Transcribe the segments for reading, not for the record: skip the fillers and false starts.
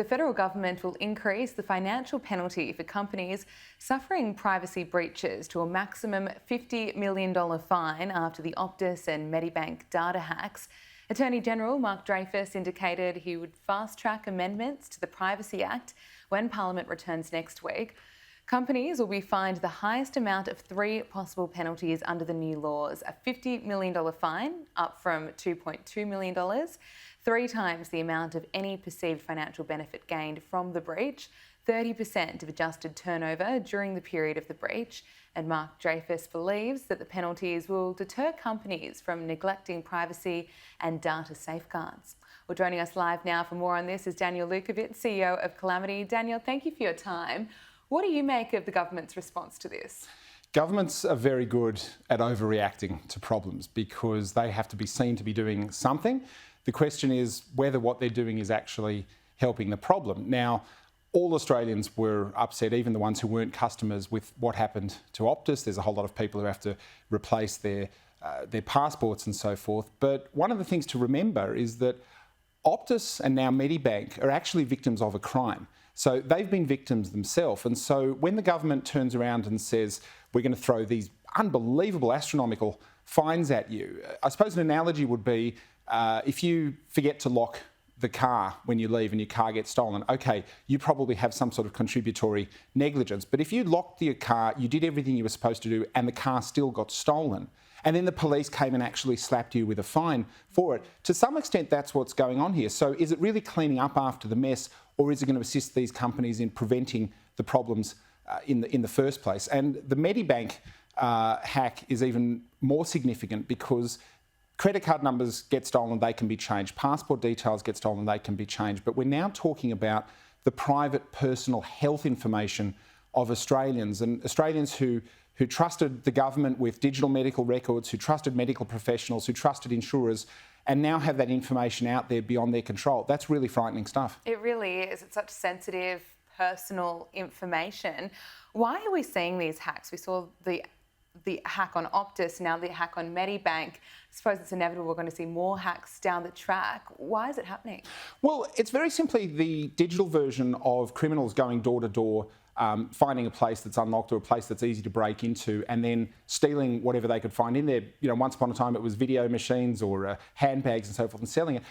The federal government will increase the financial penalty for companies suffering privacy breaches to a maximum $50 million fine after the Optus and Medibank data hacks. Attorney General Mark Dreyfus indicated he would fast-track amendments to the Privacy Act when Parliament returns next week. Companies will be fined the highest amount of 3 possible penalties under the new laws: a $50 million fine, up from $2.2 million, 3 times the amount of any perceived financial benefit gained from the breach, 30% of adjusted turnover during the period of the breach, and Mark Dreyfus believes that the penalties will deter companies from neglecting privacy and data safeguards. Well, joining us live now for more on this is Daniel Lewkovitz, CEO of Calamity. Daniel, thank you for your time. What do you make of the government's response to this? Governments are very good at overreacting to problems because they have to be seen to be doing something. The question is whether what they're doing is actually helping the problem. Now, all Australians were upset, even the ones who weren't customers, with what happened to Optus. There's a whole lot of people who have to replace their passports and so forth. But one of the things to remember is that Optus and now Medibank are actually victims of a crime. So they've been victims themselves. And so when the government turns around and says, we're going to throw these unbelievable astronomical fines at you, I suppose an analogy would be if you forget to lock the car when you leave and your car gets stolen, okay, you probably have some sort of contributory negligence. But if you locked your car, you did everything you were supposed to do, and the car still got stolen, and then the police came and actually slapped you with a fine for it, to some extent that's what's going on here. So is it really cleaning up after the mess, or is it going to assist these companies in preventing the problems in the first place? And the Medibank hack is even more significant because credit card numbers get stolen, they can be changed. Passport details get stolen, they can be changed. But we're now talking about the private personal health information of Australians, and Australians who trusted the government with digital medical records, who trusted medical professionals, who trusted insurers, and now have that information out there beyond their control. That's really frightening stuff. It really is. It's such sensitive, personal information. Why are we seeing these hacks? We saw the hack on Optus, now the hack on Medibank. I suppose it's inevitable we're going to see more hacks down the track. Why is it happening? Well, it's very simply the digital version of criminals going door to door, finding a place that's unlocked or a place that's easy to break into, and then stealing whatever they could find in there. You know, once upon a time it was video machines or handbags and so forth, and selling it.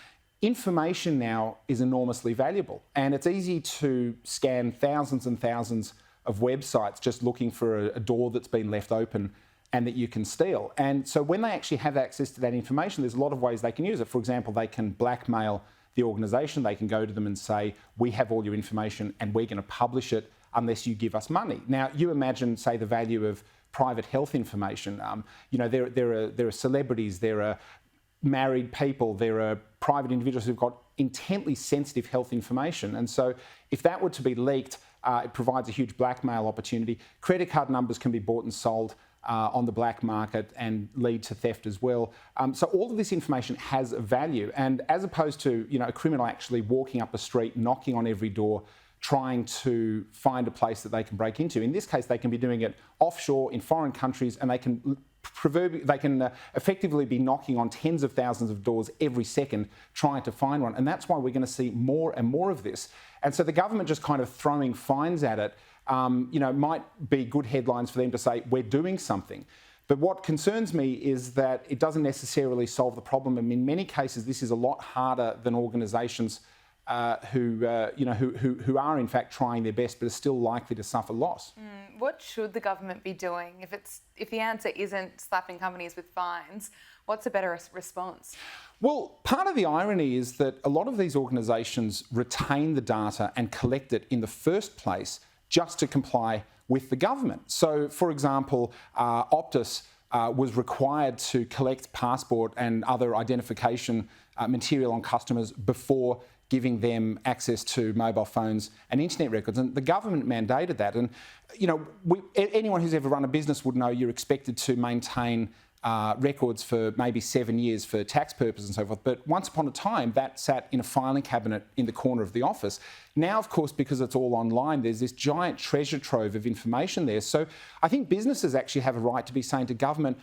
Information now is enormously valuable, and it's easy to scan thousands and thousands of websites just looking for a door that's been left open and that you can steal. And so when they actually have access to that information, there's a lot of ways they can use it. For example, they can blackmail the organisation. They can go to them and say, we have all your information and we're going to publish it unless you give us money. Now, you imagine, say, the value of private health information. There are celebrities, there are married people, there are private individuals who've got intently sensitive health information. And so if that were to be leaked, it provides a huge blackmail opportunity. Credit card numbers can be bought and sold on the black market and lead to theft as well. So all of this information has a value. And as opposed to a criminal actually walking up a street, knocking on every door, trying to find a place that they can break into, in this case they can be doing it offshore in foreign countries, and they can effectively be knocking on tens of thousands of doors every second trying to find one. And that's why we're going to see more and more of this. And so the government just kind of throwing fines at it, might be good headlines for them to say, we're doing something. But what concerns me is that it doesn't necessarily solve the problem. And in many cases, this is a lot harder than organisations who are in fact trying their best but are still likely to suffer loss. What should the government be doing? If the answer isn't slapping companies with fines, what's a better response? Well, part of the irony is that a lot of these organisations retain the data and collect it in the first place just to comply with the government. So, for example, Optus was required to collect passport and other identification material on customers before giving them access to mobile phones and internet records. And the government mandated that. And, anyone who's ever run a business would know you're expected to maintain records for maybe 7 years for tax purposes and so forth. But once upon a time, that sat in a filing cabinet in the corner of the office. Now, of course, because it's all online, there's this giant treasure trove of information there. So I think businesses actually have a right to be saying to government,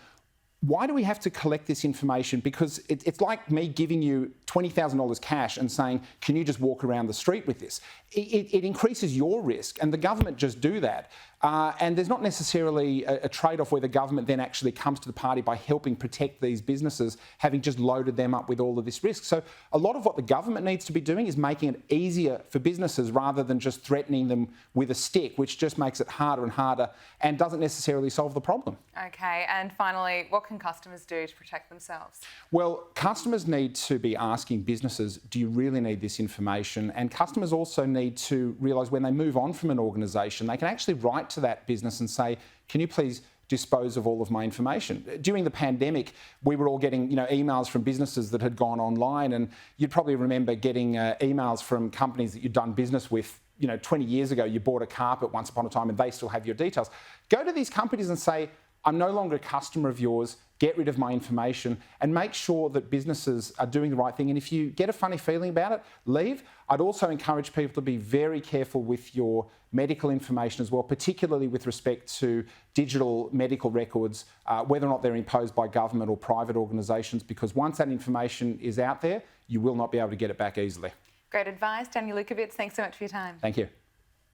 why do we have to collect this information? Because it's like me giving you $20,000 cash and saying, can you just walk around the street with this? It increases your risk, and the government just do that. And there's not necessarily a trade-off where the government then actually comes to the party by helping protect these businesses, having just loaded them up with all of this risk. So a lot of what the government needs to be doing is making it easier for businesses rather than just threatening them with a stick, which just makes it harder and harder and doesn't necessarily solve the problem. Okay, and finally, what can customers do to protect themselves? Well, customers need to be asking businesses, do you really need this information? And customers also need to realise when they move on from an organisation, they can actually write to that business and say, can you please dispose of all of my information? During the pandemic, we were all getting emails from businesses that had gone online, and you'd probably remember getting emails from companies that you'd done business with 20 years ago. You bought a carpet once upon a time and they still have your details. Go to these companies and say, I'm no longer a customer of yours, get rid of my information, and make sure that businesses are doing the right thing. And if you get a funny feeling about it, leave. I'd also encourage people to be very careful with your medical information as well, particularly with respect to digital medical records, whether or not they're imposed by government or private organisations, because once that information is out there, you will not be able to get it back easily. Great advice. Daniel Lewkovitz, thanks so much for your time. Thank you.